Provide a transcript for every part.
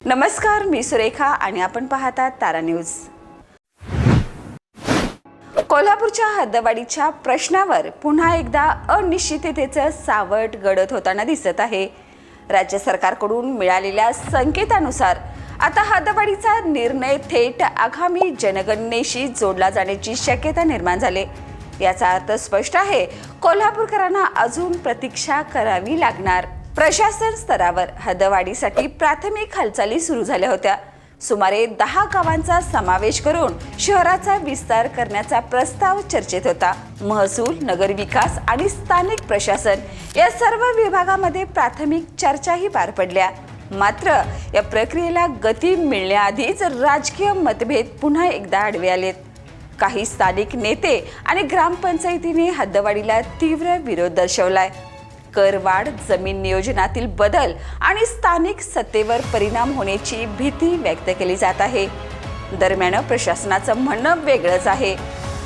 नमस्कार, मी सुरेखा आणि आपण पाहतात तारा न्यूज। कोल्हापूरच्या हद्दवाढीच्या प्रश्नावर पुन्हा एकदा अनिश्चिततेचं सावट गडद होताना दिसत आहे। राज्य सरकारकडून मिळालेल्या संकेतानुसार आता हद्दवाढीचा निर्णय थेट आगामी जनगणनेशी जोडला जाण्याची शक्यता निर्माण झाली। याचा अर्थ स्पष्ट आहे, कोल्हापूरकरांना अजून प्रतीक्षा करावी लागणार। प्रशासन स्तरावर हद्दवाढीसाठी प्राथमिक हालचाली सुरू झाल्या होत्या। सुमारे 10 गावांचा समावेश करून शहराचा विस्तार करण्याचा प्रस्ताव चर्चेत होता। महसूल, नगरविकास आणि स्थानिक प्रशासन या सर्व विभागामध्ये प्राथमिक चर्चाही पार पडल्या। मात्र या प्रक्रियेला गती मिळण्याआधीच राजकीय मतभेद पुन्हा एकदा आडवे आलेत। काही स्थानिक नेते आणि ग्रामपंचायतीने हद्दवाढीला तीव्र विरोध दर्शवलाय। करवाढ, जमीन नियोजनातील बदल आणि स्थानिक सत्तेवर परिणाम होण्याची भीती व्यक्त केली जात आहे। दरम्यान प्रशासनाचं म्हणणं वेगळंच आहे।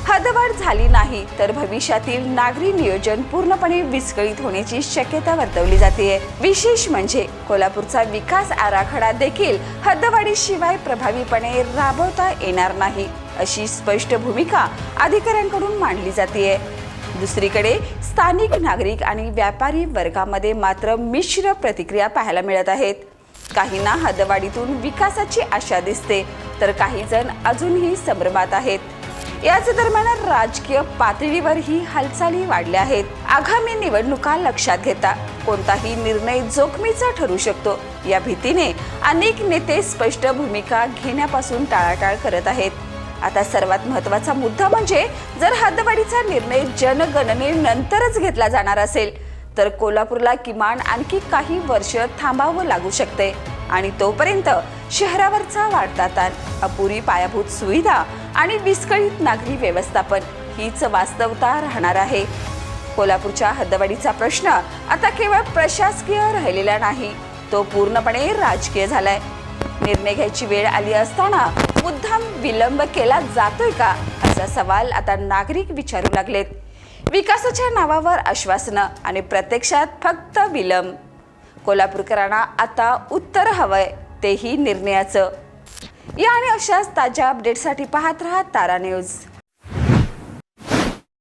हद्दवाढ झाली नाही तर भविष्यातील नागरी नियोजन पूर्णपणे विस्कळीत होण्याची शक्यता वर्तवली जाते। विशेष म्हणजे कोल्हापूरचा विकास आराखडा देखील हद्दवाढीशिवाय प्रभावीपणे राबवता येणार नाही, अशी स्पष्ट भूमिका अधिकाऱ्यांकडून मांडली जाते। दुसरीकडे स्थानिक नागरिक आणि व्यापारी वर्गामध्ये मात्र मिश्र प्रतिक्रिया पाहायला मिळत आहेत। काहींना हद्दवाढीतून विकासाची आशा दिसते, तर काही जण अजूनही संभ्रमात आहेत। याच दरम्यान राजकीय पातळीवर ही हालचाली वाढल्या आहेत। आगामी निवडणुका लक्षात घेता कोणताही निर्णय जोखमीचा ठरू शकतो, या भीतीने अनेक नेते स्पष्ट भूमिका घेण्यापासून टाळाटाळ करत आहेत। आता सर्वात महत्त्वाचा मुद्दा म्हणजे जर हद्दवाढीचा निर्णय जनगणनेनंतरच घेतला जाणार असेल तर कोल्हापूरला किमान आणखी काही वर्ष थांबावं लागू शकते आणि तोपर्यंत शहरावरचा वाढता ताण, अपुरी पायाभूत सुविधा आणि विस्कळीत नागरी व्यवस्थापन हीच वास्तवता राहणार आहे। कोल्हापूरच्या हद्दवाढीचा प्रश्न आता केवळ प्रशासकीय राहिलेला नाही, तो पूर्णपणे राजकीय झालाय। निर्णय घ्यायची वेळ आली असताना मुद्दाम विलंब केला जातोय का, असा सवाल आता नागरिक विचारू लागलेत। विकासाच्या नावावर आश्वासनं आणि प्रत्यक्षात फक्त विलंब। कोल्हापूरकरांना आता उत्तर हवंय, तेही निर्णयाचं। या आणि अशाच ताज्या अपडेटसाठी पाहत रहा तारा न्यूज।